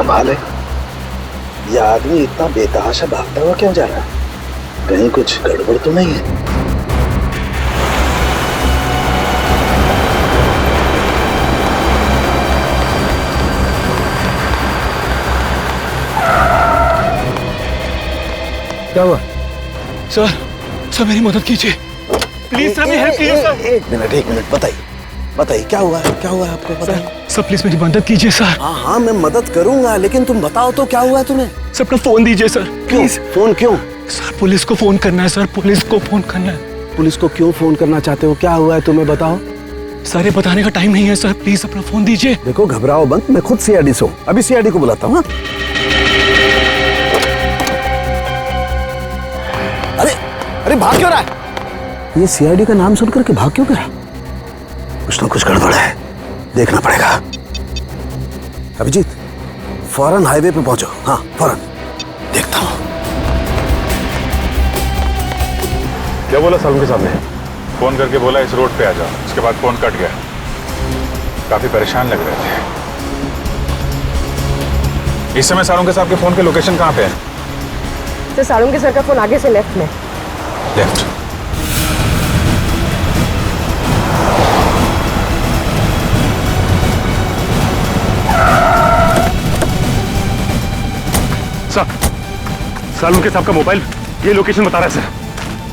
कमाल है, ये आदमी इतना बेतहाशा भागता हुआ क्यों जा रहा है? कहीं कुछ गड़बड़ तो नहीं है? क्या हुआ? सर मेरी मदद कीजिए प्लीज सर, मेरी हेल्प कीजिए सर। एक मिनट बताइए क्या हुआ है आपको? बताइए सर प्लीज मेरी मदद कीजिए सर। हाँ मैं मदद करूंगा, लेकिन तुम बताओ तो क्या हुआ है तुम्हें? सर अपना फोन दीजिए सर प्लीज। फोन क्यों? सर पुलिस को फोन करना है सर, पुलिस को फोन करना है। पुलिस को क्यों फोन करना चाहते हो? क्या हुआ है तुम्हें बताओ। सर ये बताने का टाइम नहीं है सर, प्लीज अपना फोन दीजिए। देखो घबराओ मत, मैं खुद सीआईडी से हूँ, अभी सीआईडी को बुलाता हूँ। अरे भाग क्यों रहा है? ये सीआईडी का नाम सुनकर के भाग क्यों रहा? कुछ ना कुछ गड़बड़ है, देखना पड़ेगा। अभिजीत फौरन हाईवे पे पहुंचो। हाँ फौरन, देखता हूं। क्या बोला सालुंके के सामने? फोन करके बोला इस रोड पे आ जाओ, उसके बाद फोन कट गया। काफी परेशान लग रहे थे। इस समय सालुंके साहब के फोन के लोकेशन कहाँ पे है? सर सालुंके सर का फोन आगे से लेफ्ट में। लेफ्ट। सर सालुंके साहब का मोबाइल ये लोकेशन बता रहा है सर।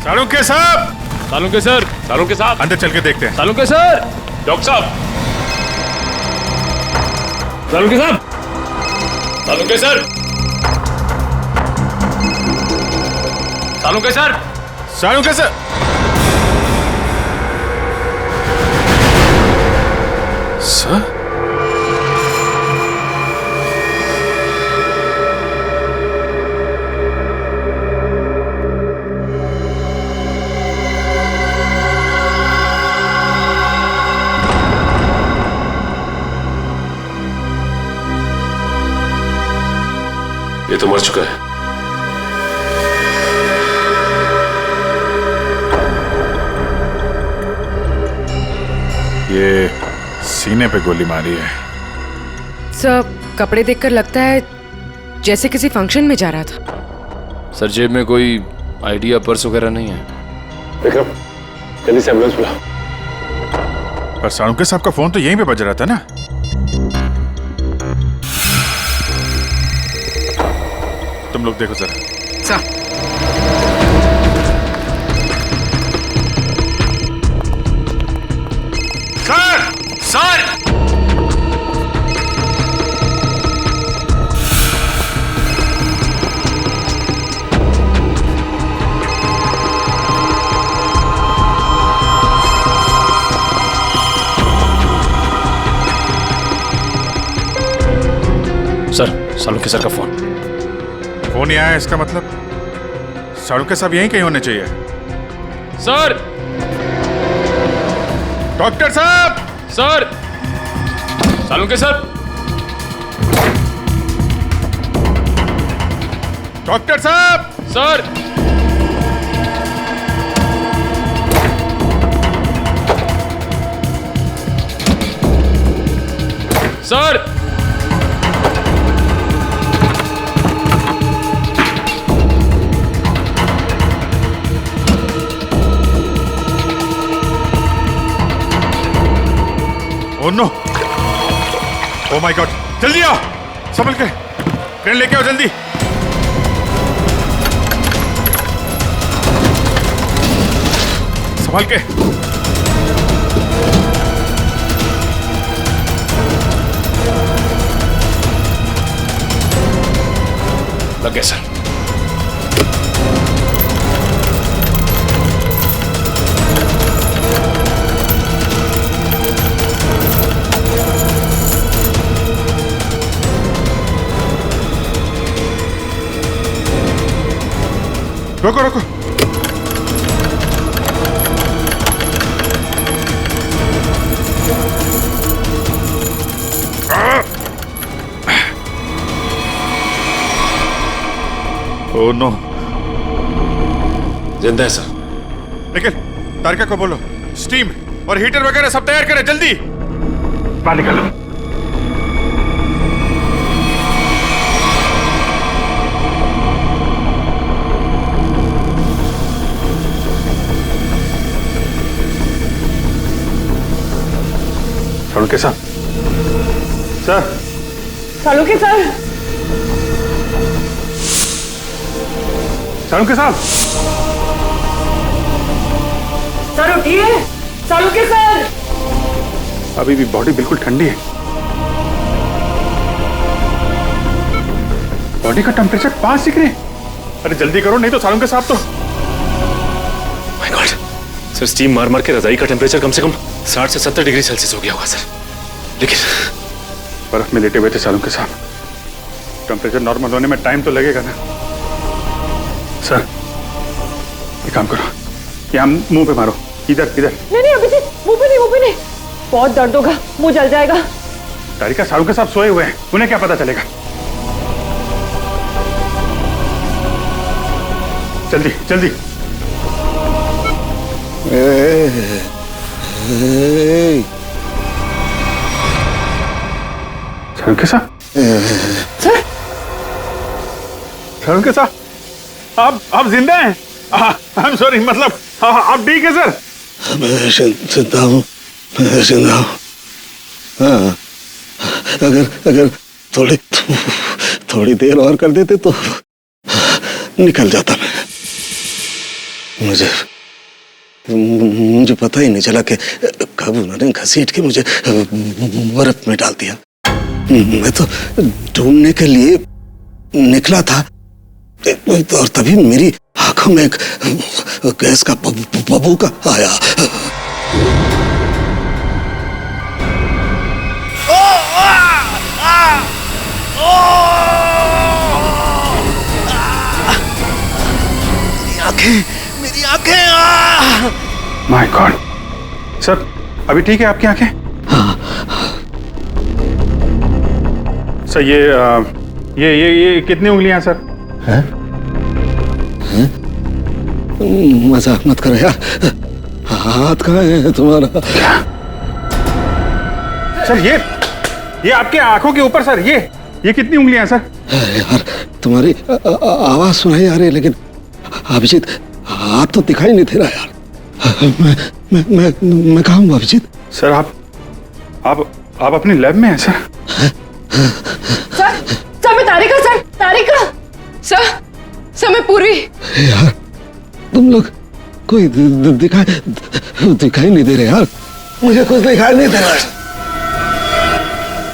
सालुंके साहब! सालुंके साहब अंदर चल के देखते हैं। सालुंके सर, डॉक्टर साहब, सालुंके साहब, Salunke sir, Salunke sir, Salunke sir! Sir? ये तो मर चुका है। ये सीने पे गोली मारी है। सर कपड़े देखकर लगता है जैसे किसी फंक्शन में जा रहा था। सर जेब में कोई आईडी या पर्स वगैरह नहीं है। विक्रम जल्दी से एम्बुलेंस बुला। पर सालुंके साहब का फोन तो यहीं पे बज रहा था ना? तुम लोग देखो जरा। Sir sir! Sir Salunke sir का फोन ही आया, इसका मतलब सालुंके साहब यहीं कहीं होने चाहिए। सर! डॉक्टर साहब! सर! सालुंके सर! डॉक्टर साहब! Sir! Sir! Oh no! Oh my god! जल्दी आओ, संभल के ट्रेन लेके आओ जल्दी। संभल के। लग गया सर। रोको रोको। Oh no! जिंदा है सर। निखिल, तारिका को बोलो स्टीम और हीटर वगैरह सब तैयार करें जल्दी। बाहर निकालो। सालुंके साहब, सर, सालुंके सर, सालुंके साहब, सर उठिए, सालुंके सर। अभी भी बॉडी बिल्कुल ठंडी है। बॉडी का टेम्परेचर 5 डिग्री। अरे जल्दी करो, नहीं तो सालुंके साहब तो। माय गॉड सर, स्टीम मार मार के रजाई का टेम्परेचर कम से कम 60 से 70 डिग्री सेल्सियस हो गया होगा सर। लेकिन बर्फ में लेटे हुए थे सालुंके साहब, टेम्परेचर नॉर्मल होने में टाइम तो लगेगा ना। सर एक काम करो, यहाँ मुंह पे मारो, इधर इधर। नहीं अभिजीत, मुंह पे नहीं, बहुत दर्द होगा, मुंह जल जाएगा। तारिका, सालुंके साहब सोए हुए हैं, उन्हें क्या पता चलेगा। जल्दी जल्दी। सालुंके साहब, सर, सालुंके साहब, आप जिंदा हैं? आई एम सॉरी, मतलब आप ठीक है सर? मैं जिंदा हूँ, मैं जिंदा हूँ। हाँ, अगर थोड़ी देर और कर देते तो निकल जाता मैं। मुझे पता ही नहीं चला कि कब उन्होंने घसीट के मुझे बर्फ में डाल दिया। मैं तो ढूंढने के लिए निकला था और तभी मेरी आंखों में एक गैस का बबूका आया। मेरी आंखें। माय गॉड सर, अभी ठीक है आपकी आंखें? सर ये कितनी उंगलियां सर? हैं? मजाक मत करो यार, हाथ कहाँ है तुम्हारा? सर ये आपके आंखों के ऊपर सर, ये कितनी उंगलियां सर? यार तुम्हारी आवाज सुनाई आ रही है, लेकिन अभिजीत हाथ तो दिखाई नहीं दे रहा यार। मैं कहाँ हूँ अभिजीत? सर आप अपनी लैब में हैं सर? सर मैं तारिका, सर मैं पूर्वी। यार तुम लोग कोई दिखाई नहीं दे रहे यार, मुझे कुछ दिखाई नहीं दे रहा है।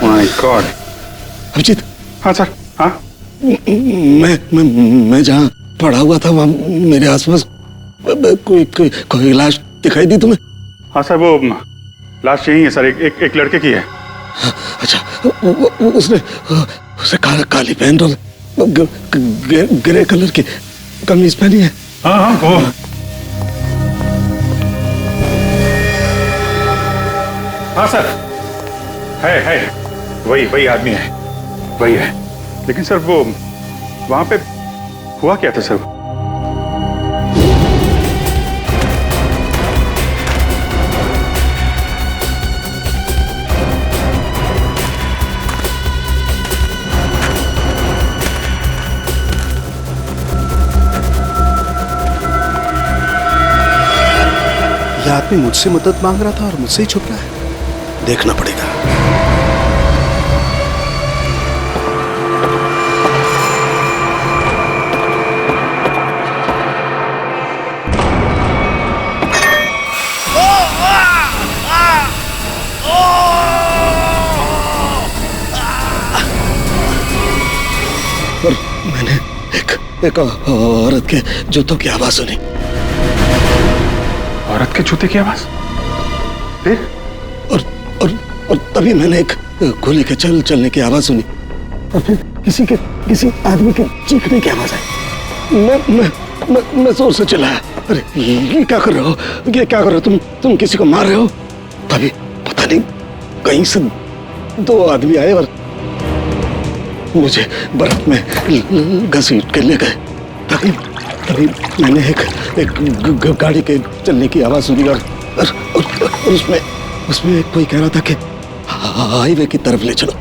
My god. अभिजीत। हाँ सर, हाँ। मैं जहाँ पड़ा हुआ था वहाँ मेरे आसपास कोई लाश दिखाई दी तुम्हें? हाँ सर, वो लाश यही है सर, एक लड़के की है। अच्छा, उसने काली पैंट और ग्रे कलर की कमीज पहनी है। हाँ वो हाँ सर, है वही आदमी है, वही है। लेकिन सर वो वहां पे हुआ क्या था सर? यह आदमी मुझसे मदद मांग रहा था और मुझसे ही छुप रहा है, देखना पड़ेगा। और मैंने एक औरत के जूतों की आवाज सुनी। औरत के जूते की आवाज? फिर? और तभी मैंने एक गोली के चलने की आवाज सुनी, और फिर किसी आदमी के चीखने की आवाज आई। मैं जोर से चिल्लाया, अरे ये क्या कर रहे हो, ये क्या कर रहे हो तुम किसी को मार रहे हो? तभी पता नहीं कहीं से दो आदमी आए और मुझे बर्फ में घसीट के ले गए। तभी मैंने एक गाड़ी के चलने की आवाज सुनी और उसमें कोई कह रहा था कि हाईवे की तरफ ले चलो।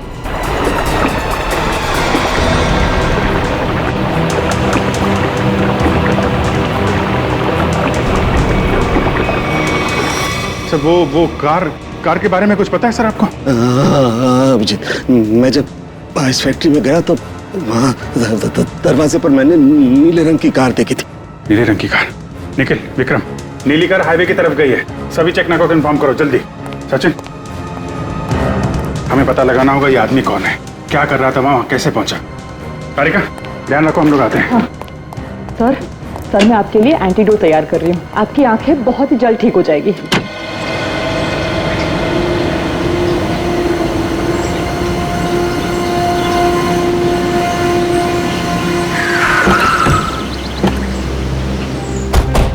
सर वो कार कार के बारे में कुछ पता है सर आपको? अभिजीत, मैं जब इस फैक्ट्री में गया तो वहाँ दरवाजे पर मैंने नीले रंग की कार देखी थी। नीले रंग की कार? निखिल, विक्रम, नीली कार हाईवे की तरफ गई है। सभी चेकना को कंफर्म करो जल्दी। सचिन, हमें पता लगाना होगा ये आदमी कौन है, क्या कर रहा था वहां, कैसे पहुंचा। कारिका, ध्यान रखो, हम लोग आते हैं। हाँ। सर मैं आपके लिए एंटीडोट तैयार कर रही हूँ। आपकी आंखें बहुत ही जल्द ठीक हो जाएगी।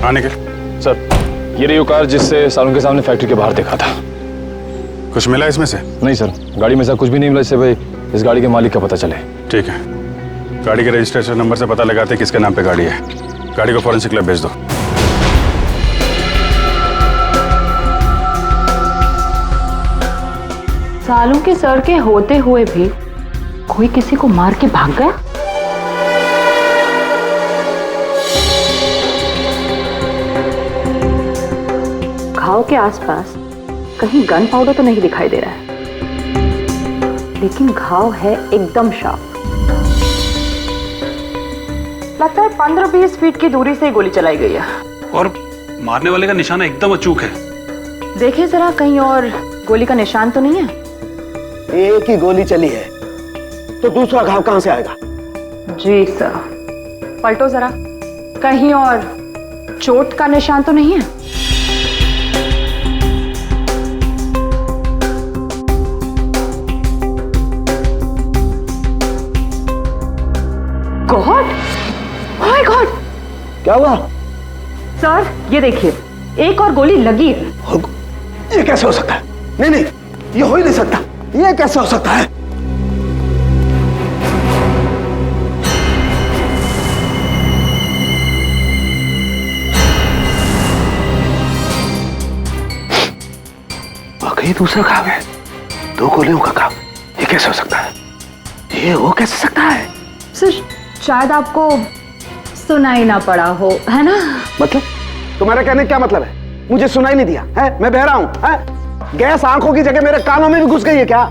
हाँ निखिल। सर, ये रही वो कार जिससे सालों के सामने फैक्ट्री के बाहर देखा था। कुछ मिला इसमें से? नहीं सर, गाड़ी में से कुछ भी नहीं मिला इससे भाई इस गाड़ी के मालिक का पता चले। ठीक है, गाड़ी के रजिस्ट्रेशन नंबर से पता लगाते हैं किसके नाम पे गाड़ी है। गाड़ी को फॉरेंसिक लैब भेज दो। सालों के सर के होते हुए भी कोई किसी को मार के भाग गया। घाव के आसपास कहीं गन पाउडर तो नहीं दिखाई दे रहा है, लेकिन घाव है एकदम शार्प। लगता है 15-20 फीट की दूरी से गोली चलाई गई है। और मारने वाले का निशाना एकदम अचूक है। देखिए जरा, कहीं और गोली का निशान तो नहीं है? एक ही गोली चली है तो दूसरा घाव कहां से आएगा? जी सर, पलटो जरा, कहीं और चोट का निशान तो नहीं है? गॉड, माय गॉड, क्या हुआ? सर ये देखिए, एक और गोली लगी है। ये कैसे हो सकता है? नहीं नहीं, ये हो ही नहीं सकता। ये कैसे हो सकता है? वाकई दूसरा घाव है, 2 गोलियों का घाव। ये कैसे हो सकता है? ये हो कैसे सकता है? सर शायद आपको सुनाई ना पड़ा हो, है ना? मतलब तुम्हारा कहने का क्या मतलब है? मुझे सुनाई नहीं दिया है? मैं बहरा हूं है? गैस आंखों की जगह मेरे कानों में भी घुस गई है क्या?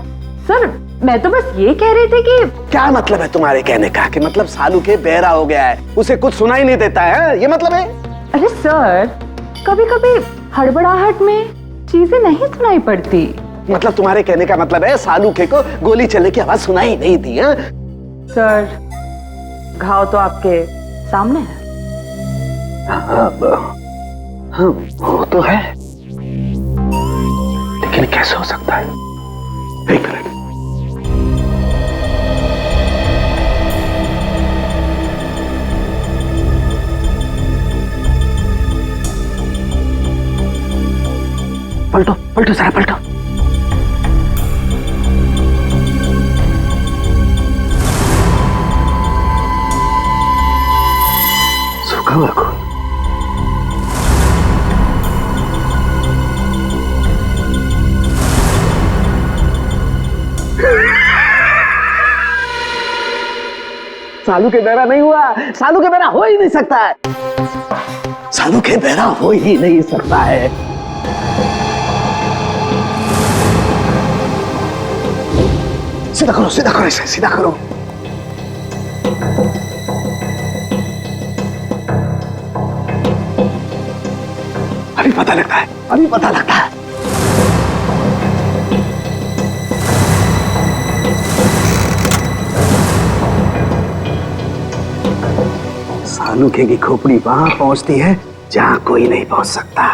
सर मैं तो बस ये कह रही थी कि क्या मतलब है तुम्हारे कहने का? कि मतलब सालू के बहरा हो गया है, उसे कुछ सुनाई नहीं देता है, ये मतलब है? अरे सर, कभी कभी हड़बड़ाहट में चीजें नहीं सुनाई पड़ती। मतलब तुम्हारे कहने का मतलब है सालू के को गोली चलने की आवाज सुनाई नहीं दी है? सर घाव तो आपके सामने है। हाँ, वो तो है, लेकिन कैसे हो सकता है? एक मिनट। पलटो पलटो जरा, पलटो। सूखा हुआ खून। सालू के बहरा नहीं हुआ, सालू के बहरा हो ही नहीं सकता है, सालू के बहरा हो ही नहीं सकता है। सीधा करो, सीधा करो, इसे सीधा करो। अभी पता लगता है, अभी पता लगता है। सालूके की खोपड़ी वहां पहुंचती है जहां कोई नहीं पहुंच सकता।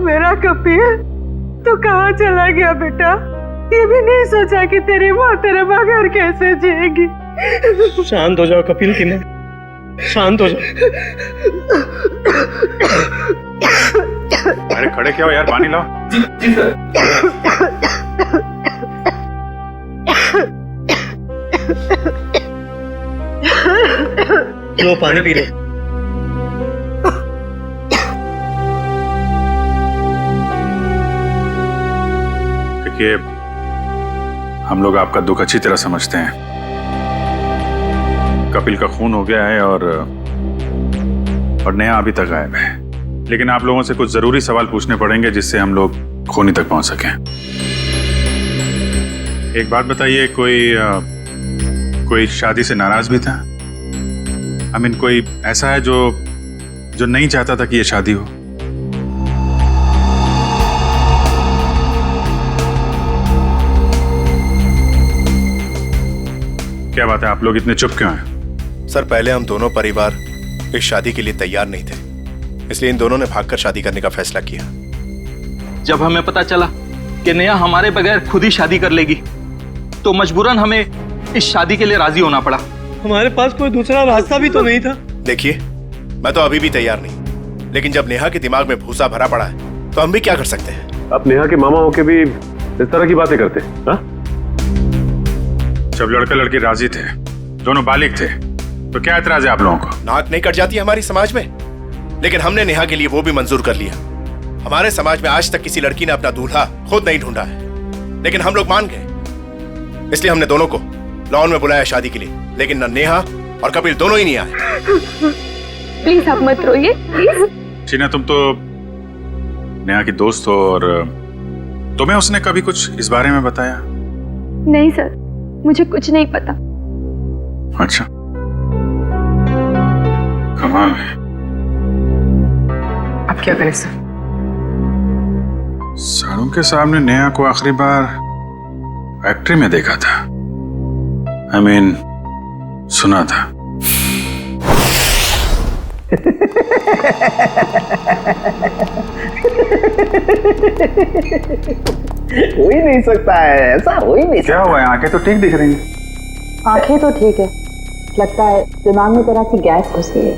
मेरा कपिल, तू कहाँ चला गया बेटा? ये भी नहीं सोचा कि तेरी माँ तेरे बगैर कैसे जिएगी। शांत हो जाओ कपिल की माँ, शांत हो जाओ। अरे खड़े क्या हो यार, पानी लाओ। जी सर। लो पानी पी लो। देखिए, हम लोग आपका दुख अच्छी तरह समझते हैं। कपिल का खून हो गया है और नेहा अभी तक गायब है। लेकिन आप लोगों से कुछ जरूरी सवाल पूछने पड़ेंगे जिससे हम लोग खूनी तक पहुंच सकें। एक बात बताइए, कोई शादी से नाराज भी था? आई मीन, कोई ऐसा है जो नहीं चाहता था कि ये शादी हो? क्या बात है, आप लोग इतने चुप क्यों हैं? सर, पहले हम दोनों परिवार इस शादी के लिए तैयार नहीं थे, इसलिए इन दोनों ने भागकर शादी करने का फैसला किया। जब हमें पता चला कि नेहा हमारे बगैर खुद ही शादी कर लेगी तो मजबूरन हमें इस शादी के लिए राजी होना पड़ा। हमारे पास कोई दूसरा रास्ता भी तो नहीं था। देखिए, मैं तो अभी भी तैयार नहीं, लेकिन जब नेहा के दिमाग में भूसा भरा पड़ा है तो हम भी क्या कर सकते हैं। आप नेहा के मामा होके भी इस तरह की बातें करते हैं? हाँ? जब लड़का लड़की राजी थे, दोनों बालिग थे, तो क्या एतराज है आप लोगों को? नाक नहीं कट जाती हमारी समाज में, लेकिन हमने नेहा के लिए वो भी मंजूर कर लिया। हमारे समाज में आज तक किसी लड़की ने अपना दूल्हा खुद नहीं ढूंढा है, लेकिन हम लोग मान गए। इसलिए हमने दोनों को लॉन में बुलाया शादी के लिए, लेकिन न नेहा और कपिल दोनों ही नहीं आए। प्लीज आप मत रोइए, प्लीज। टीना, तुम तो नेहा की दोस्त हो और तुम्हें उसने कभी कुछ इस बारे में बताया? नहीं सर, मुझे कुछ नहीं पता। अच्छा, कमाल है। अब क्या करें सर? सारों के सामने नेहा को आखिरी बार फैक्ट्री में देखा था। I mean, सुना था। हो ही नहीं सकता है, ऐसा हो ही नहीं सकता। क्या हुआ है? आंखें तो ठीक दिख रही हैं। आंखें तो ठीक है, लगता है दिमाग में तरह सी गैस घुस गई है।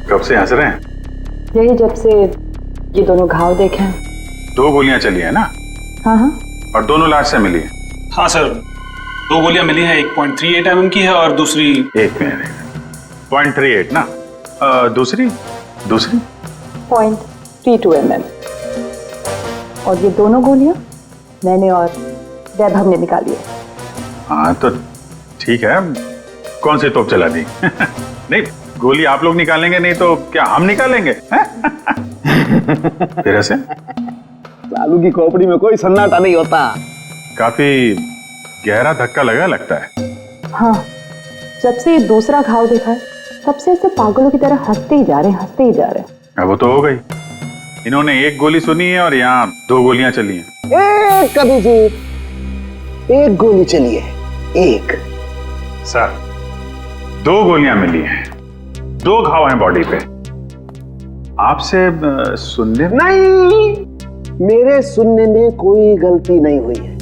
कब से हंस रहे हैं? यही जब से ये दोनों घाव देखे हैं। 2 गोलियां चली है ना? हाँ हाँ। और दोनों लाश से मिली है? हाँ सर, 2 गोलियां मिली हैं। 1.38 mm की है और दूसरी 0.38 ना? दूसरी 0.32 mm। और ये दोनों गोलियां मैंने और वैभव ने निकाली है। हाँ तो ठीक है, कौन सी तोप चला दी? नहीं, गोली आप लोग निकालेंगे नहीं तो क्या हम निकालेंगे? फिर ऐसे लालू की खोपड़ी में कोई सन्नाटा नहीं होता। काफी गहरा धक्का लगा लगता है। हाँ, जब से ये दूसरा घाव देखा है तब से ऐसे पागलों की तरह हंसते ही जा रहे हैं। अब वो तो हो गई, इन्होंने 1 गोली सुनी है और यहाँ 2 गोलियां चली हैं। एक अभिजीत, 1 गोली चली है, 1। सर, 2 गोलियां मिली हैं, 2 घाव हैं बॉडी पे। आपसे सुनने नहीं, मेरे सुनने में कोई गलती नहीं हुई है।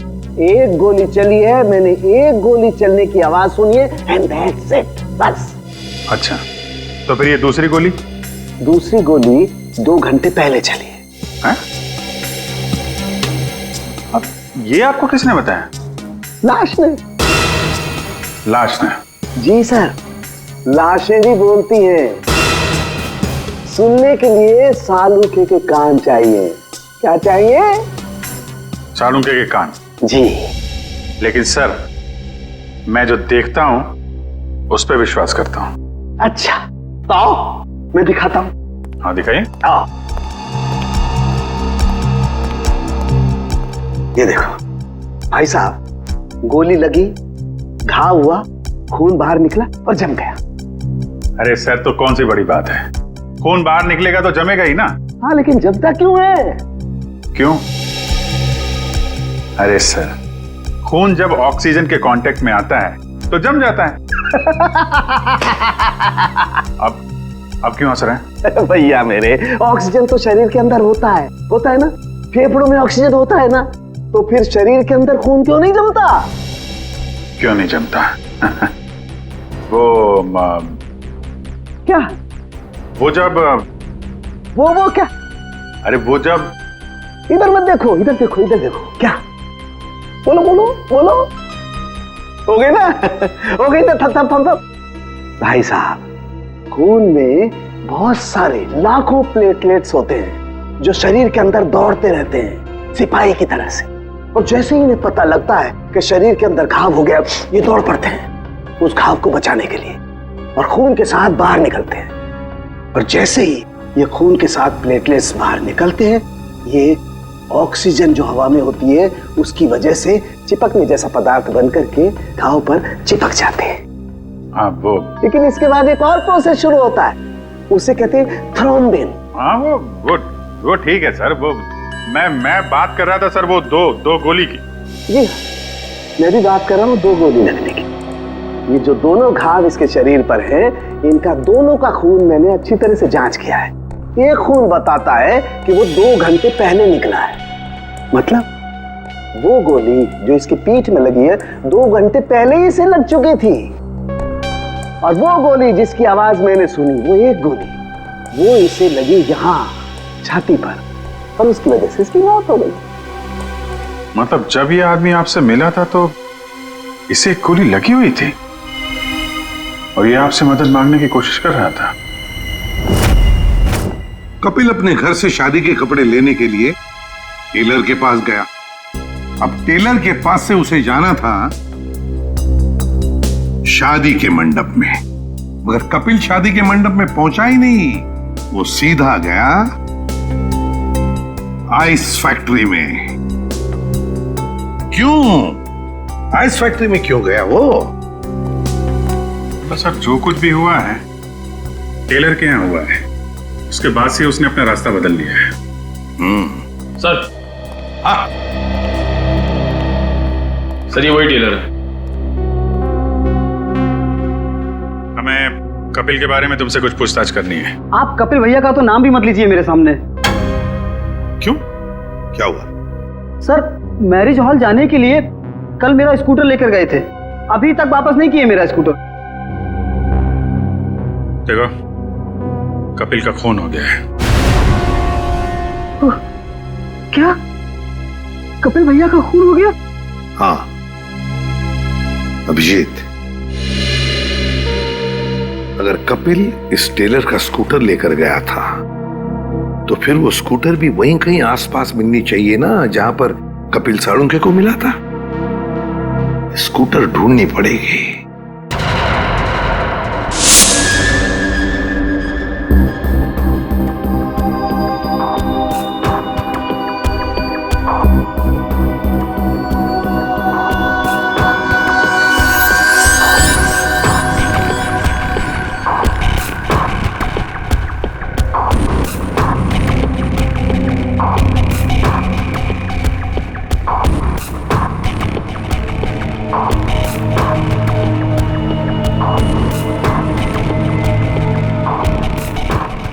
1 गोली चली है, मैंने 1 गोली चलने की आवाज सुनी है, एंड दैट्स इट, बस। अच्छा, तो फिर ये दूसरी गोली? दूसरी गोली 2 घंटे पहले चली है। हैं? अब ये आपको किसने बताया? लाश ने। लाश ने? जी सर, लाशें भी बोलती हैं। सुनने के लिए सालूके के कान चाहिए। क्या चाहिए? सालूके के कान? जी। लेकिन सर, मैं जो देखता हूं उस पर विश्वास करता हूं। अच्छा, तो आओ मैं दिखाता हूं। हाँ दिखाइए। आओ, ये देखो भाई साहब, गोली लगी, घाव हुआ, खून बाहर निकला और जम गया। अरे सर, तो कौन सी बड़ी बात है, खून बाहर निकलेगा तो जमेगा ही ना। हाँ, लेकिन जमता क्यों है? क्यों? अरे सर, खून जब ऑक्सीजन के कांटेक्ट में आता है तो जम जाता है। अब क्यों हंस रहे हैं? भैया मेरे, ऑक्सीजन तो शरीर के अंदर होता है ना? फेफड़ों में ऑक्सीजन होता है ना, तो फिर शरीर के अंदर खून क्यों नहीं जमता? क्यों नहीं जमता? वो क्या? वो जब वो क्या? अरे वो जब, इधर मत देखो, इधर देखो, इधर देखो। क्या? बोलो बोलो बोलो। हो गई ना? हो गई ना? थप थप थप थप। भाई साहब, खून में बहुत सारे लाखों प्लेटलेट्स होते हैं जो शरीर के अंदर दौड़ते रहते हैं, सिपाही की तरह से। और जैसे ही इन्हें पता लगता है कि शरीर के अंदर घाव हो गया, ये दौड़ पड़ते हैं उस घाव को बचाने के लिए और खून के साथ बाहर निकलते हैं। और जैसे ही ये खून के साथ प्लेटलेट्स बाहर निकलते हैं, ये ऑक्सीजन जो हवा में होती है उसकी वजह से चिपकने जैसा पदार्थ बनकर के घाव पर चिपक जाते हैं। वो लेकिन इसके बाद एक और प्रोसेस शुरू होता है, उसे कहते हैं थ्रोम्बिन। हाँ वो ठीक है सर। वो मैं बात कर रहा था सर, वो दो गोली की। जी मैं भी बात कर रहा हूँ 2 गोली लगने की। ये जो दोनों घाव इसके शरीर पर है, इनका दोनों का खून मैंने अच्छी तरह से जांच किया है। एक खून बताता है कि वो 2 घंटे पहले निकला है, मतलब वो गोली जो इसकी पीठ में लगी है 2 घंटे पहले ही इसे लग चुकी थी। और वो गोली जिसकी आवाज मैंने सुनी, वो एक गोली वो इसे लगी यहाँ छाती पर, और उसकी वजह से इसकी मौत हो गई। मतलब जब ये आदमी आपसे मिला था तो इसे गोली लगी हुई थी और ये आपसे मदद मांगने की कोशिश कर रहा था। कपिल अपने घर से शादी के कपड़े लेने के लिए टेलर के पास गया। अब टेलर के पास से उसे जाना था शादी के मंडप में, मगर कपिल शादी के मंडप में पहुंचा ही नहीं। वो सीधा गया आइस फैक्ट्री में। क्यों आइस फैक्ट्री में क्यों गया वो? बस सर जो कुछ भी हुआ है टेलर के यहाँ हुआ है, उसके बाद से उसने अपना रास्ता बदल लिया है। सर हाँ सर, ये वही टेलर है। हमें कपिल के बारे में तुमसे कुछ पूछताछ करनी है। आप कपिल भैया का तो नाम भी मत लीजिए मेरे सामने। क्यों, क्या हुआ? सर मैरिज हॉल जाने के लिए कल मेरा स्कूटर लेकर गए थे, अभी तक वापस नहीं किए मेरा स्कूटर। देखो कपिल का खून हो गया है। क्या कपिल भैया का खून हो गया? हाँ अभिजीत, अगर कपिल इस टेलर का स्कूटर लेकर गया था तो फिर वो स्कूटर भी वहीं कहीं आसपास मिलनी चाहिए ना जहां पर कपिल साळुंखे को मिला था। स्कूटर ढूंढनी पड़ेगी।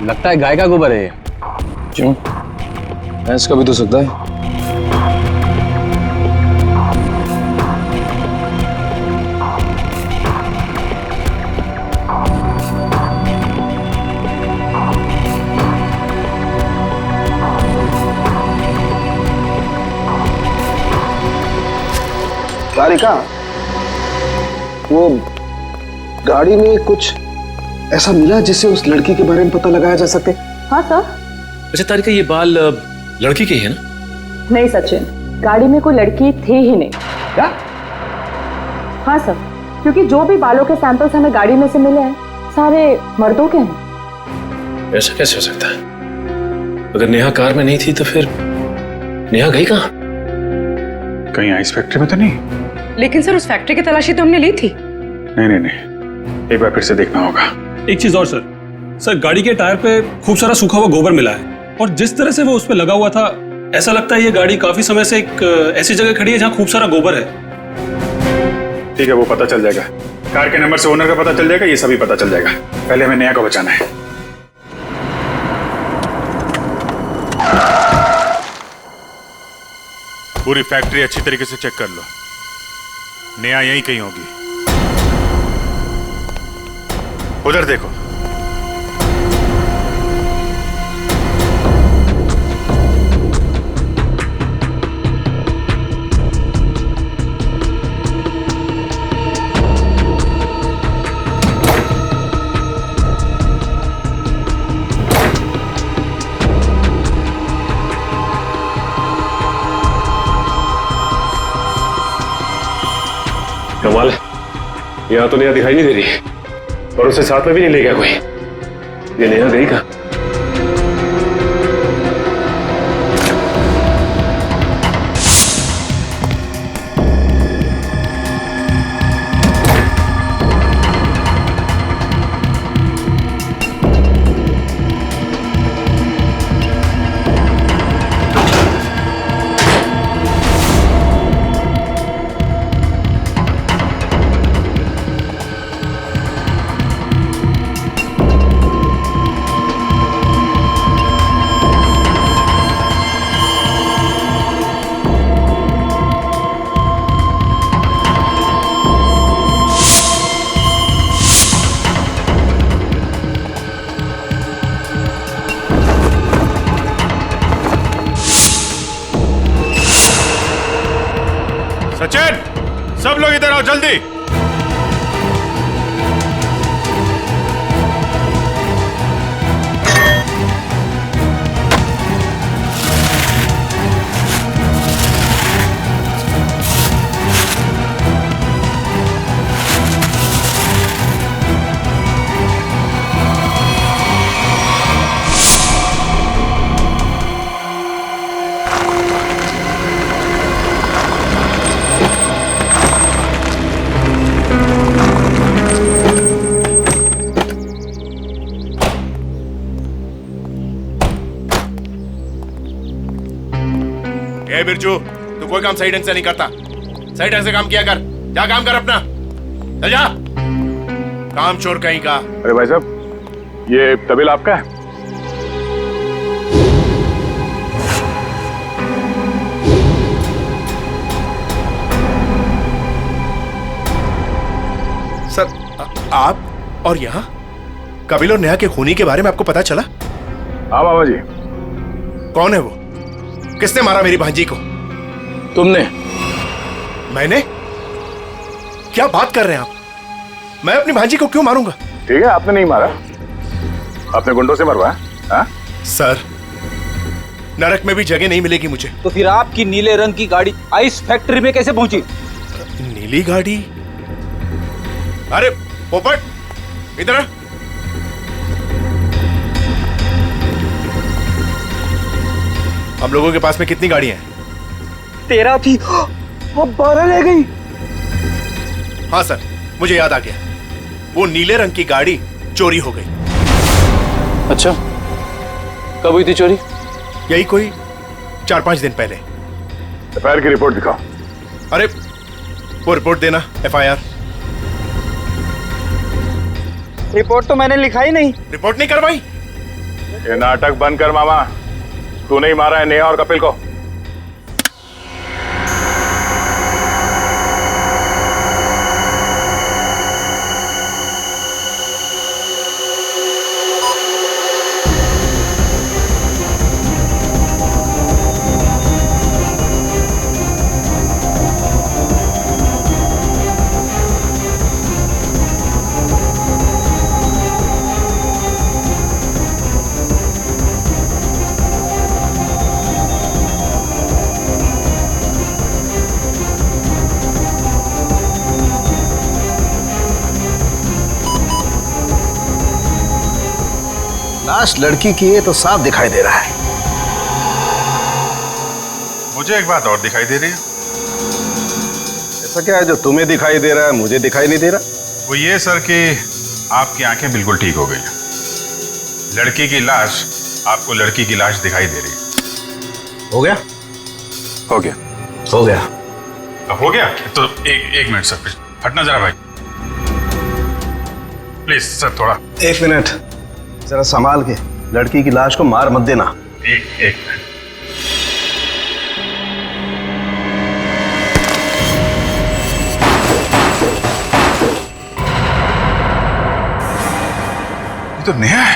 लगता है गाय का गोबर है ये। क्यों, भैंस का भी तो सकता है। सारिका, वो गाड़ी में कुछ ऐसा मिला जिससे उस लड़की के बारे में पता लगाया जा सके? हाँ सर। अच्छा तारिका, ये बाल लड़की के है ना? नहीं सचिन, गाड़ी में कोई लड़की थी ही नहीं। क्या? हाँ सर, क्योंकि जो भी बालों के सैंपल्स हमें गाड़ी में से मिले हैं सारे मर्दों के हैं। ऐसा कैसे हो सकता है? अगर नेहा कार में नहीं थी तो फिर नेहा गई कहाँ? कहीं आइस फैक्ट्री में तो नहीं? लेकिन सर उस फैक्ट्री की तलाशी तो हमने ली थी। नहीं, एक बार फिर से देखना होगा। एक चीज और सर, गाड़ी के टायर पे खूब सारा सूखा हुआ गोबर मिला है और जिस तरह से वो उस पे लगा हुआ था, ऐसा लगता है ये गाड़ी काफी समय से एक ऐसी जगह खड़ी है जहाँ खूब सारा गोबर है। ठीक है, वो पता चल जाएगा। कार के नंबर से ओनर का पता चल जाएगा, ये सभी पता चल जाएगा। पहले हमें नेहा को बचाना है। पूरी फैक्ट्री अच्छी तरीके से चेक कर लो, नेहा यहीं कहीं होगी। उधर देखो। कमाल है, यहाँ तो नेहा दिखाई नहीं दे रही और उसे साथ में भी नहीं ले गया कोई। ये नेहा गई कहाँ? सचिन, सब लोग इधर आओ जल्दी। ए बिरजू, तू कोई काम सही ढंग से नहीं करता। सही ढंग से काम किया कर। जा काम कर अपना, चल जा। काम चोर कहीं का। अरे भाई साहब, ये तबेला आपका है? सर, आप और यहाँ कपिल और नेहा के खूनी के बारे में आपको पता चला? हाँ बाबा जी। कौन है वो? किसने मारा मेरी भांजी को? तुमने। मैंने? क्या बात कर रहे हैं आप? मैं अपनी भांजी को क्यों मारूंगा? ठीक है, आपने नहीं मारा, अपने गुंडों से मरवाया। हाँ? सर, नरक में भी जगह नहीं मिलेगी मुझे। तो फिर आपकी नीले रंग की गाड़ी आइस फैक्ट्री में कैसे पहुंची? नीली गाड़ी? अरे पोपट, इधर आ। हम लोगों के पास में कितनी गाड़ियां हैं? 13 थी, अब 12 रह गई। हाँ सर, मुझे याद आ गया। वो नीले रंग की गाड़ी चोरी हो गई। अच्छा, कब हुई थी चोरी? यही कोई 4-5 दिन पहले। एफआईआर की रिपोर्ट दिखाओ। अरे वो रिपोर्ट देना। एफआईआर रिपोर्ट तो मैंने लिखा ही नहीं। रिपोर्ट नहीं करवाई? ये नाटक बंद कर मामा। तू नहीं मारा है नेहा और कपिल को? लाश लड़की की है तो साफ दिखाई दे रहा है। मुझे एक बात और दिखाई दे रही है। ऐसा क्या है जो तुम्हें दिखाई दे रहा है मुझे दिखाई नहीं दे रहा? वो ये सर कि आपकी आंखें बिल्कुल ठीक हो गई। लड़की की लाश आपको लड़की की लाश दिखाई दे रही है। हो गया? हो गया। हो गया। हो गया तो एक मिनट सर, हटना जरा भाई, प्लीज सर, थोड़ा 1 मिनट जरा संभाल के। लड़की की लाश को मार मत देना। एक मिनट। ये तो नेहा है।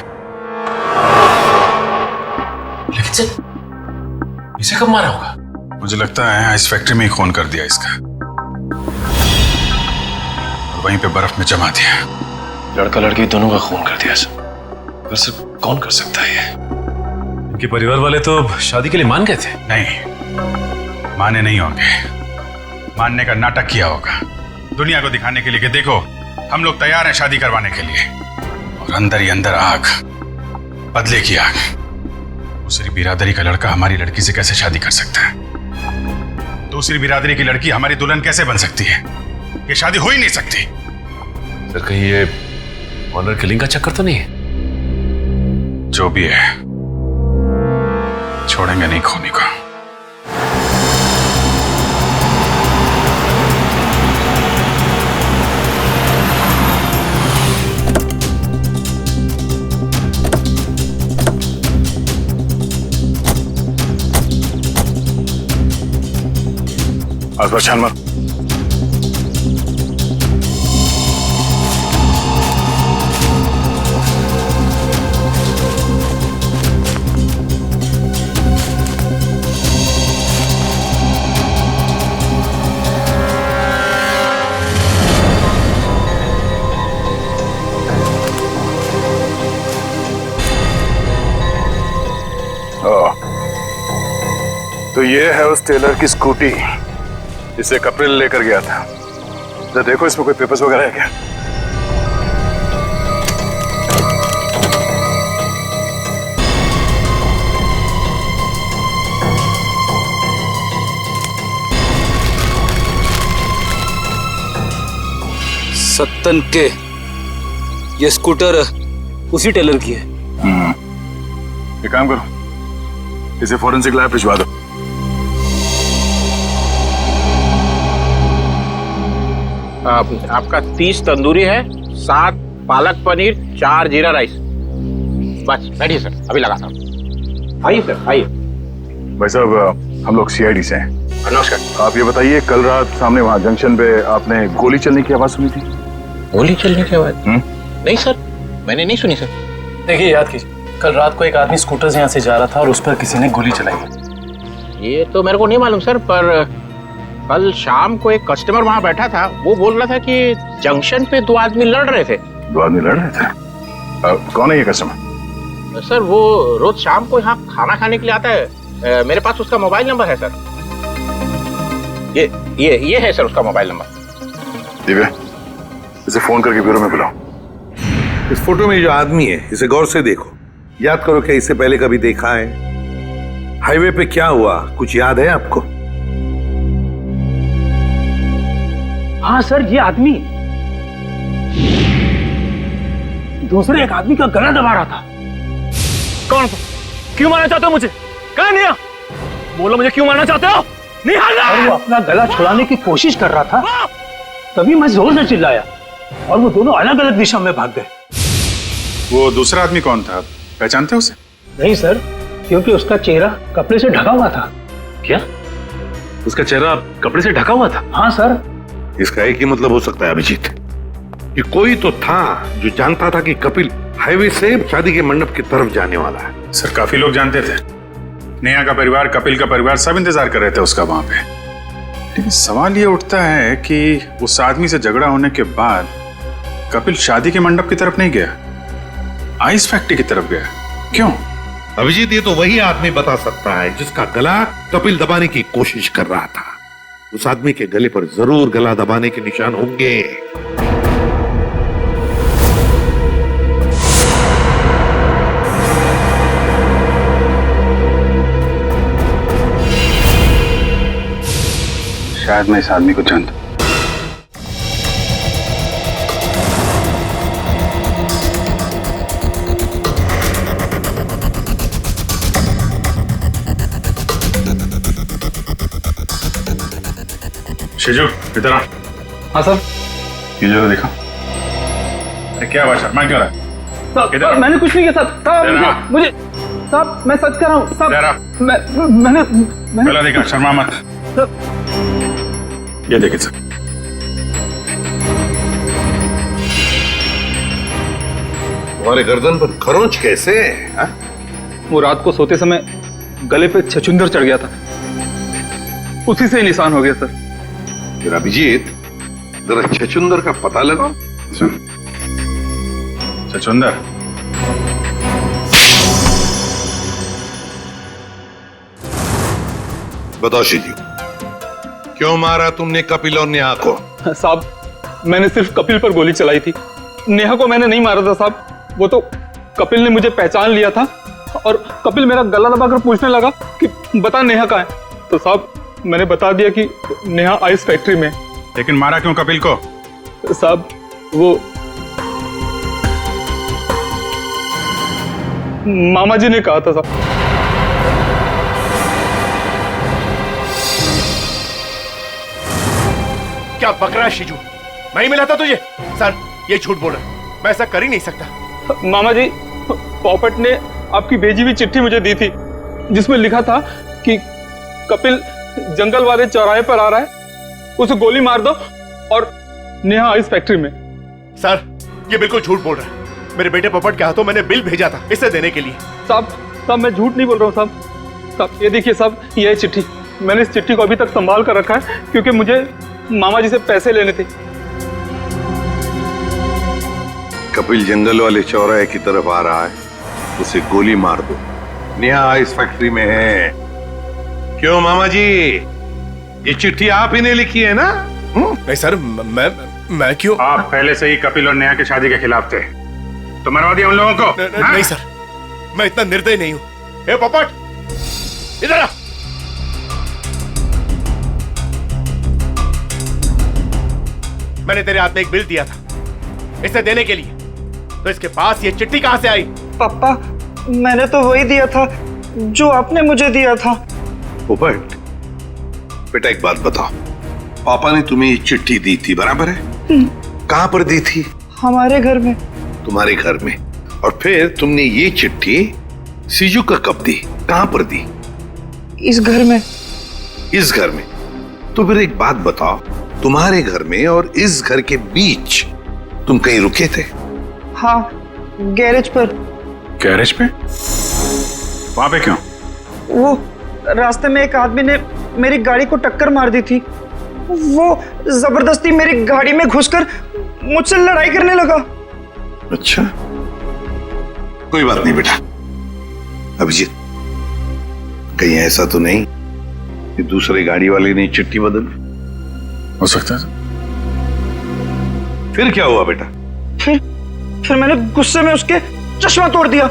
लेकिन सर, इसे कब मारा होगा? मुझे लगता है इस फैक्ट्री में ही खून कर दिया इसका, और वहीं पे बर्फ में जमा दिया। लड़का लड़की दोनों का खून कर दिया सर। वैसे कौन कर सकता है ये? इनके परिवार वाले तो शादी के लिए मान गए थे। नहीं, माने नहीं होंगे, मानने का नाटक किया होगा। दुनिया को दिखाने के लिए कि देखो हम लोग तैयार हैं शादी करवाने के लिए, और अंदर ही अंदर आग, बदले की आग। दूसरी बिरादरी का लड़का हमारी लड़की से कैसे शादी कर सकता है? दूसरी बिरादरी की लड़की हमारी दुल्हन कैसे बन सकती है? ये शादी हो ही नहीं सकती। सर कहीं ये ऑनर किलिंग का चक्कर तो नहीं है? जो भी है, छोड़ेंगे नहीं खोने को। आसपास छान मार। तो ये है उस टेलर की स्कूटी जिसे कपिल लेकर गया था। तो देखो इसमें कोई पेपर्स वगैरह है क्या? सत्तन के ये स्कूटर उसी टेलर की है। एक काम करो, इसे फोरेंसिक लैब भिजवा दो। आपका 30 तंदूरी है, 7 पालक पनीर, 4 जीरा राइस। बस बैठिए सर, अभी लगाता हूँ। आइए सर, आइए। भाई साहब हम लोग सीआईडी से हैं। नमस्कार। आप ये बताइए, कल रात सामने वहाँ जंक्शन पे आपने गोली चलने की आवाज सुनी थी? गोली चलने की आवाज? नहीं सर, मैंने नहीं सुनी सर। देखिए याद कीजिए, कल रात को एक आदमी स्कूटर से यहाँ से जा रहा था और उस पर किसी ने गोली चलाई। ये तो मेरे को नहीं मालूम सर, पर कल शाम को एक कस्टमर वहाँ बैठा था, वो बोल रहा था कि जंक्शन पे 2 आदमी लड़ रहे थे। 2 आदमी लड़ रहे थे? कौन है ये कस्टमर? सर वो रोज शाम को यहाँ खाना खाने के लिए आता है। मेरे पास उसका मोबाइल नंबर है सर। ये है सर उसका मोबाइल नंबर। दिव्या, इसे फोन करके ब्यूरो में बुलाओ। इस फोटो में जो आदमी है इसे गौर से देखो, याद करो क्या इसे पहले कभी देखा है? हाईवे पे क्या हुआ कुछ याद है आपको? हाँ सर, ये आदमी दूसरे एक आदमी का गला दबा रहा था। कौन? क्यों मारना चाहते हो मुझे? कहाँ निया? बोलो मुझे क्यों मारना चाहते हो? और वो अपना गला छुड़ाने की कोशिश कर रहा था, तभी मैं जोर से चिल्लाया और वो दोनों अलग अलग दिशा में भाग गए। वो दूसरा आदमी कौन था, पहचानते हो उसे? नहीं सर, क्योंकि उसका चेहरा कपड़े से ढका हुआ था। क्या? उसका चेहरा कपड़े से ढका हुआ था? हाँ सर। इसका एक ही मतलब हो सकता है अभिजीत, कि कोई तो था जो जानता था कि कपिल हाईवे से शादी के मंडप की तरफ जाने वाला है। सर काफी लोग जानते थे, नेहा का परिवार, कपिल का परिवार, सब इंतजार कर रहे थे उसका वहां पे। लेकिन सवाल ये उठता है कि उस आदमी से झगड़ा होने के बाद कपिल शादी के मंडप की तरफ नहीं गया, आइस फैक्ट्री की तरफ गया। क्यों? अभिजीत, ये तो वही आदमी बता सकता है जिसका गला कपिल दबाने की कोशिश कर रहा था। उस आदमी के गले पर जरूर गला दबाने के निशान होंगे। शायद मैं इस आदमी को जानता। शिजू, इधर आ। हाँ सर। ये जगह देखा? अरे क्या बात, शर्मा क्यों रहा है? साहब मैंने कुछ नहीं किया साहब, मुझे साहब मैं सच कर रहा हूँ साहब। मैंने पहला देखा, शर्मा मत। ये देखिए सर, तुम्हारे गर्दन पर खरोंच कैसे? वो रात को सोते समय गले पे छछूंदर चढ़ गया था, उसी से निशान हो गया सर। फिर अभिजीत, जरा छछूंदर का पता लगाओ। छछूंदर? बताओ शिजू, क्यों मारा तुमने कपिल और नेहा को? साहब मैंने सिर्फ कपिल पर गोली चलाई थी। नेहा को मैंने नहीं मारा था साहब, वो तो कपिल ने मुझे पहचान लिया था और कपिल मेरा गला दबाकर पूछने लगा कि बता नेहा कहाँ है। तो साहब मैंने बता दिया कि नेहा आइस फैक्ट्री में। लेकिन मारा क्यों कपिल को? साहब वो मामा जी ने कहा था साहब। क्या बक रहा है शीजू? मैं ही मिला था तुझे? सर ये झूठ बोल रहा है, मैं ऐसा कर ही नहीं सकता। मामा जी, पॉपट ने आपकी भेजी हुई चिट्ठी मुझे दी थी जिसमें लिखा था कि कपिल जंगल वाले चौराहे पर आ रहा है, उसे गोली मार दो और नेहा आइस फैक्ट्री में। सर ये बिल्कुल झूठ बोल रहा है। मेरे बेटे पॉपट के हाथों मैंने बिल भेजा था इसे देने के लिए। साहब मैं झूठ नहीं बोल रहा हूँ साहब। ये देखिए साहब, ये चिट्ठी, मैंने इस चिट्ठी को अभी तक संभाल कर रखा है क्योंकि मुझे मामा जी से पैसे लेने थे। कपिल जंगल वाले चौराहे की तरफ आ रहा है, उसे गोली मार दो। नेहा आइस फैक्ट्री में है। क्यों मामा जी, ये चिट्ठी आप ही ने लिखी है ना? नहीं सर, मैं क्यों? आप पहले से ही कपिल और नेहा की शादी के खिलाफ थे, तो मरवा दिया उन लोगों को। नहीं सर, मैं इतना निर्दयी नहीं हूं। ए पोपट, इधर आ। मैंने तेरे हाथ में एक बिल दिया था इसे देने के लिए, तो इसके पास ये चिट्ठी कहां से आई? पापा मैंने तो वही दिया था जो आपने मुझे दिया था। पोपट बेटा एक बात बताओ, पापा ने तुम्हें ये चिट्ठी दी थी बराबर है? कहां पर दी थी? हमारे घर में। तुम्हारे घर में? और फिर तुमने ये चिट्ठी सीजू का कब दी, कहां पर दी? इस घर में। इस घर में? तो फिर एक बात बताओ, तुम्हारे घर में और इस घर के बीच तुम कहीं रुके थे? हाँ, गैरेज पर। गैरेज पे? वहां पे क्यों? वो रास्ते में एक आदमी ने मेरी गाड़ी को टक्कर मार दी थी। वो जबरदस्ती मेरी गाड़ी में घुसकर मुझसे लड़ाई करने लगा। अच्छा, कोई बात नहीं बेटा। अभिजीत, कहीं ऐसा तो नहीं कि दूसरे गाड़ी वाले ने चिट्ठी बदल? हो सकता है। फिर क्या हुआ बेटा? फिर मैंने गुस्से में उसके चश्मा तोड़ दिया।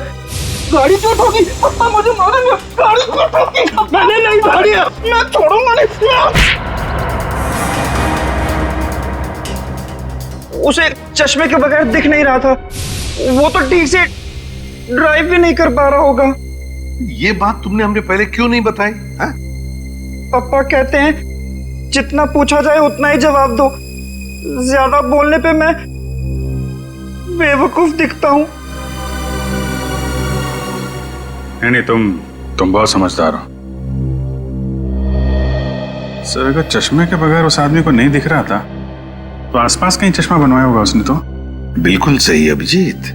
गाड़ी क्यों ठोकी? पापा मुझे मारेंगे। गाड़ी क्यों ठोकी? मैंने नहीं गाड़ी है, मैं छोड़ूंगा नहीं। उसे चश्मे के बगैर दिख नहीं रहा था, वो तो ठीक से ड्राइव भी नहीं कर पा रहा होगा। ये बात तुमने हमने पहले क्यों नहीं बताई? पापा कहते हैं जितना पूछा जाए उतना ही जवाब दो, ज्यादा बोलने पे मैं बेवकूफ दिखता हूं। नहीं, तुम बहुत समझदार हो सर। अगर चश्मे के बगैर उस आदमी को नहीं दिख रहा था तो आसपास कहीं चश्मा बनवाया होगा उसने। तो बिल्कुल सही अभिजीत,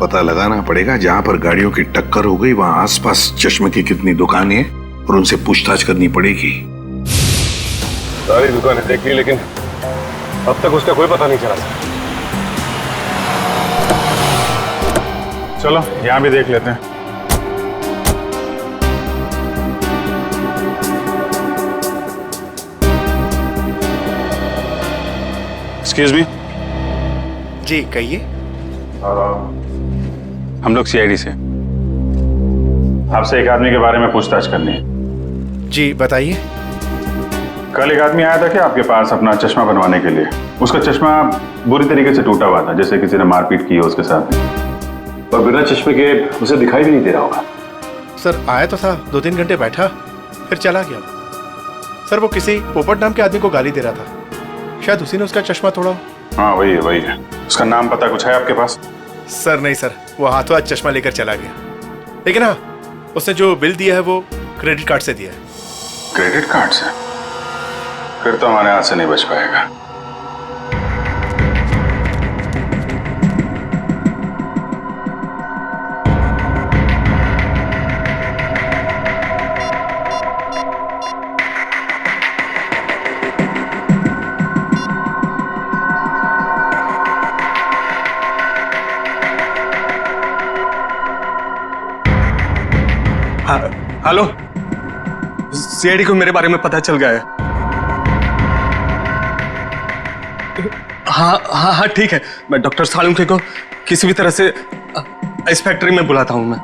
पता लगाना पड़ेगा जहां पर गाड़ियों की टक्कर हो गई वहां आसपास चश्मे की कितनी दुकानें हैं और उनसे पूछताछ करनी पड़ेगी। सारी दुकानें देख ली लेकिन अब तक उसका कोई पता नहीं चला। चलो यहां भी देख लेते हैं। Excuse me. जी कहिए। हम लोग सीआईडी से, आपसे एक आदमी के बारे में पूछताछ करनी है। जी बताइए। कल एक आदमी आया था कि आपके पास अपना चश्मा बनवाने के लिए। उसका चश्मा बुरी तरीके से टूटा हुआ था, जैसे किसी ने मारपीट की हो उसके साथ, और बिना चश्मे के उसे दिखाई भी नहीं दे रहा होगा। सर आया तो था, 2-3 घंटे बैठा फिर चला गया। सर वो किसी पोपट नाम के आदमी को गाली दे रहा था, शायद उसी ने उसका चश्मा तोड़ा। हाँ वही है। उसका नाम पता कुछ है आपके पास? सर नहीं सर, वो हाथों हाथ चश्मा लेकर चला गया। लेकिन हाँ, उसने जो बिल दिया है वो क्रेडिट कार्ड से दिया है। क्रेडिट कार्ड से? फिर तो हमारे हाथ से नहीं बच पाएगा। हेलो, सीआईडी को मेरे बारे में पता चल गया है। हाँ ठीक है, मैं डॉक्टर सालुंके को किसी भी तरह से इस फैक्ट्री में बुलाता हूँ मैं।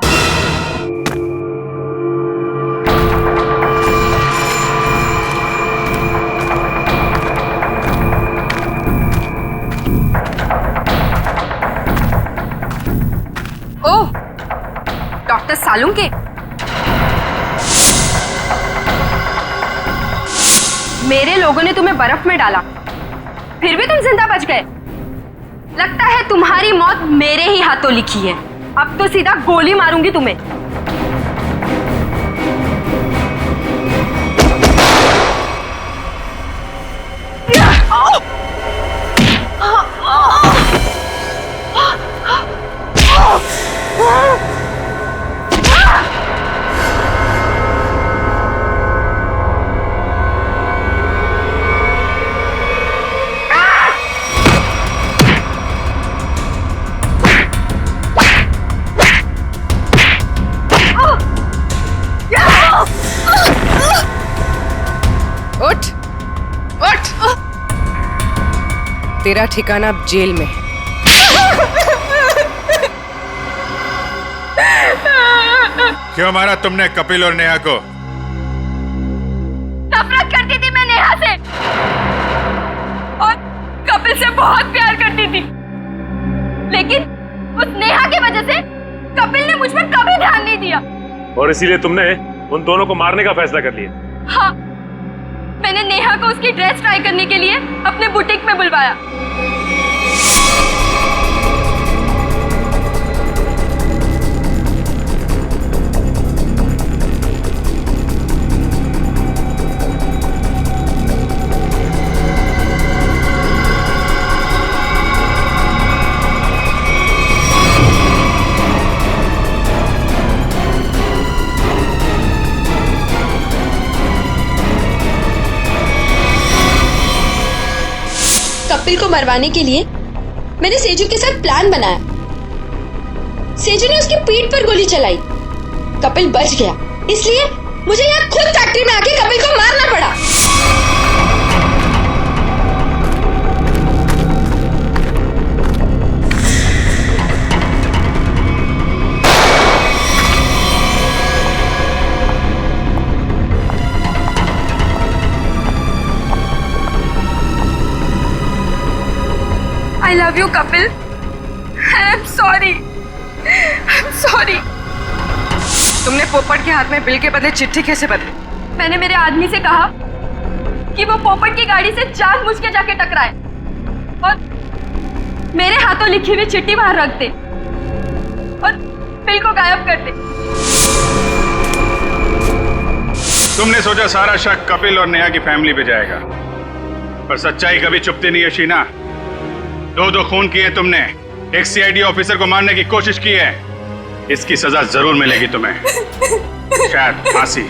ओह, डॉक्टर सालुंके, मेरे लोगों ने तुम्हें बर्फ में डाला, फिर भी तुम जिंदा बच गए। लगता है तुम्हारी मौत मेरे ही हाथों लिखी है। अब तो सीधा गोली मारूंगी तुम्हें। उठ, उठ। तेरा ठिकाना अब जेल में है। क्यों मारा तुमने कपिल और नेहा को? नफरत करती थी मैं नेहा से और कपिल से बहुत प्यार करती थी, लेकिन उस नेहा की वजह से कपिल ने मुझ पर कभी ध्यान नहीं दिया। और इसीलिए तुमने उन दोनों को मारने का फैसला कर लिया? हाँ, मैंने नेहा को उसकी ड्रेस ट्राई करने के लिए अपने बुटीक में बुलवाया। कपिल को मरवाने के लिए मैंने सेजू के साथ प्लान बनाया। सेजू ने उसकी पीठ पर गोली चलाई, कपिल बच गया, इसलिए मुझे यहाँ खुद फैक्ट्री में आके कपिल को मारना पड़ा। I love you, Kapil. I'm sorry. I'm sorry. तुमने पोपट के हाथ में बिल के बदले चिट्ठी कैसे बदली? मैंने मेरे आदमी से कहा कि वो पोपट की गाड़ी से जानबूझ के जाके टकराए और मेरे हाथों लिखी हुई चिट्ठी बाहर रख दे और बिल को गायब कर दे। तुमने सोचा सारा शक कपिल और नेहा की फैमिली पे जाएगा, पर सच्चाई कभी चुपती नहीं है शीना। दो खून किए तुमने, एक सीआईडी ऑफिसर को मारने की कोशिश की है, इसकी सजा जरूर मिलेगी तुम्हें, शायद फांसी।